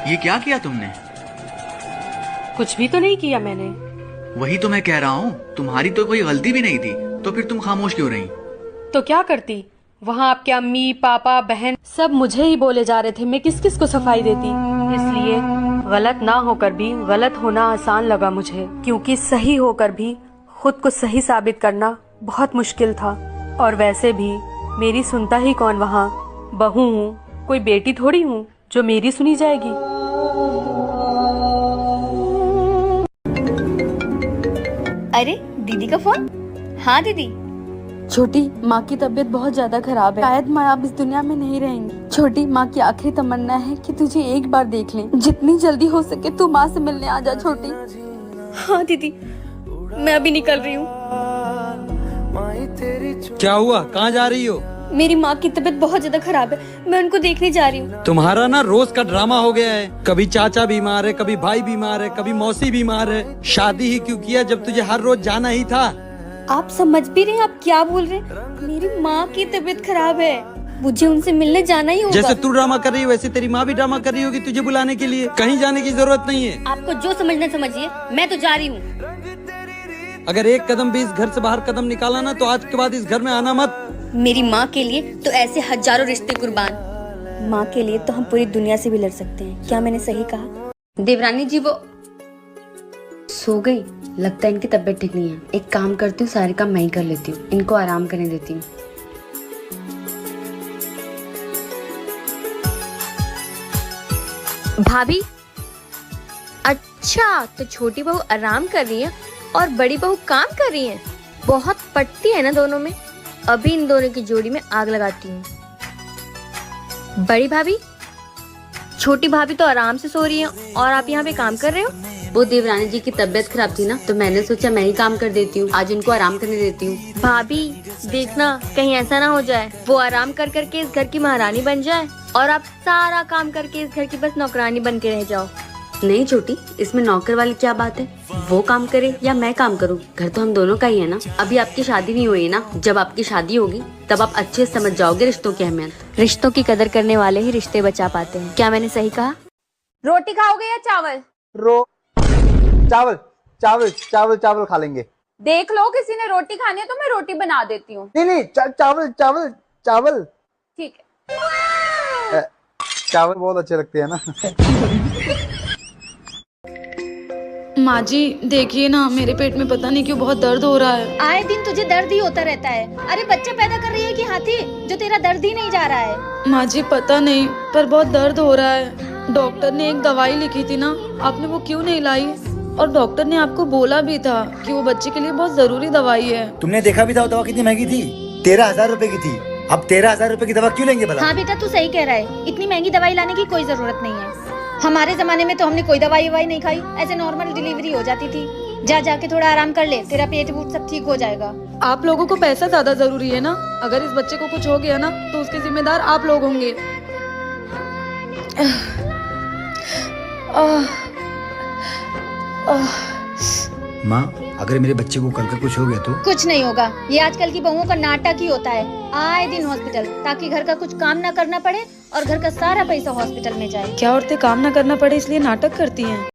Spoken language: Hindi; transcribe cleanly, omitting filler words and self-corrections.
ये क्या किया तुमने? कुछ भी तो नहीं किया मैंने। वही तो मैं कह रहा हूँ, तुम्हारी तो कोई गलती भी नहीं थी, तो फिर तुम खामोश क्यों रही? तो क्या करती? वहाँ आपके अम्मी पापा बहन सब मुझे ही बोले जा रहे थे, मैं किस किस को सफाई देती। इसलिए गलत ना होकर भी गलत होना आसान लगा मुझे, क्योंकि सही होकर भी खुद को सही साबित करना बहुत मुश्किल था। और वैसे भी मेरी सुनता ही कौन, वहाँ बहू हूँ, कोई बेटी थोड़ी हूँ जो मेरी सुनी जाएगी। अरे दीदी का फोन। हाँ दीदी। छोटी, माँ की तबीयत बहुत ज्यादा खराब है, शायद माँ अब इस दुनिया में नहीं रहेंगी। छोटी, माँ की आखिरी तमन्ना है कि तुझे एक बार देख लें। जितनी जल्दी हो सके तू माँ से मिलने आ जा छोटी। हाँ दीदी, मैं अभी निकल रही हूँ। क्या हुआ, कहाँ जा रही हो? मेरी माँ की तबीयत बहुत ज्यादा खराब है, मैं उनको देखने जा रही हूँ। तुम्हारा ना रोज का ड्रामा हो गया है। कभी चाचा बीमार है, कभी भाई बीमार है, कभी मौसी बीमार है। शादी ही क्यों किया जब तुझे हर रोज जाना ही था? आप समझ भी रहे हैं आप क्या बोल रहे हैं? मेरी माँ की तबीयत खराब है, मुझे उनसे मिलने जाना ही होगा। जैसे तू ड्रामा कर रही है वैसे तेरी माँ भी ड्रामा कर रही होगी तुझे बुलाने के लिए। कहीं जाने की जरूरत नहीं है। आपको जो समझना समझिए, मैं तो जा रही हूँ। अगर एक कदम भी इस घर से बाहर कदम निकाला ना तो आज के बाद इस घर में आना मत। मेरी माँ के लिए तो ऐसे हजारों रिश्ते कुर्बान। माँ के लिए तो हम पूरी दुनिया से भी लड़ सकते हैं। क्या मैंने सही कहा? देवरानी जी वो सो गई, लगता है इनकी तबीयत ठीक नहीं है। एक काम करती हूँ, सारे काम मैं ही कर लेती हूँ, इनको आराम करने देती हूँ। भाभी, अच्छा तो छोटी बहू आराम कर रही है और बड़ी बहू काम कर रही है। बहुत पटती है ना दोनों में। अभी इन दोनों की जोड़ी में आग लगाती हूँ। बड़ी भाभी, छोटी भाभी तो आराम से सो रही है और आप यहाँ पे काम कर रहे हो। वो देवरानी जी की तबीयत खराब थी ना, तो मैंने सोचा मैं ही काम कर देती हूँ, आज उनको आराम करने देती हूँ। भाभी देखना कहीं ऐसा ना हो जाए वो आराम कर करके इस घर की महारानी बन जाए और आप सारा काम करके इस घर की बस नौकरानी बन के रह जाओ। नहीं छोटी, इसमें नौकर वाली क्या बात है? वो काम करे या मैं काम करूँ, घर तो हम दोनों का ही है ना। अभी आपकी शादी नहीं हुई ना, जब आपकी शादी होगी तब आप अच्छे से समझ जाओगे रिश्तों की अहमियत। रिश्तों की कदर करने वाले ही रिश्ते बचा पाते हैं। क्या मैंने सही कहा? रोटी खाओगे या चावल? चावल चावल चावल चावल खा लेंगे। देख लो, किसी ने रोटी खानी है तो मैं रोटी बना देती हूँ। नहीं चावल चावल चावल। ठीक है। चावल बहुत अच्छे लगते हैं ना। माँ जी देखिए ना, मेरे पेट में पता नहीं क्यों बहुत दर्द हो रहा है। आए दिन तुझे दर्द ही होता रहता है। अरे बच्चा पैदा कर रही है कि हाथी जो तेरा दर्द ही नहीं जा रहा है? माँ जी पता नहीं, पर बहुत दर्द हो रहा है। डॉक्टर ने एक दवाई लिखी थी ना, आपने वो क्यों नहीं लाई? और डॉक्टर ने आपको बोला भी था कि वो बच्चे के लिए बहुत जरूरी दवाई है। तुमने देखा भी था वो दवा कितनी महंगी थी, 13,000 रुपए की थी। अब 13,000 रुपए की दवा क्यों लेंगे भला? हाँ बेटा तू सही कह रहा है, इतनी महंगी दवाई लाने की कोई जरूरत नहीं है। हमारे जमाने में तो हमने कोई दवाई ववाई नहीं खाई, ऐसे नॉर्मल डिलीवरी हो जाती थी। जा जाके थोड़ा आराम कर ले, तेरा पेट वूट सब ठीक हो जाएगा। आप लोगों को पैसा ज्यादा जरूरी है ना, अगर इस बच्चे को कुछ हो गया ना तो उसके जिम्मेदार आप लोग होंगे। माँ, अगर मेरे बच्चे को कल का कुछ हो गया तो? कुछ नहीं होगा, ये आजकल की बहुओं का नाटक ही होता है। आए दिन हॉस्पिटल, ताकि घर का कुछ काम ना करना पड़े और घर का सारा पैसा हॉस्पिटल में जाए। क्या औरतें काम ना करना पड़े इसलिए नाटक करती हैं?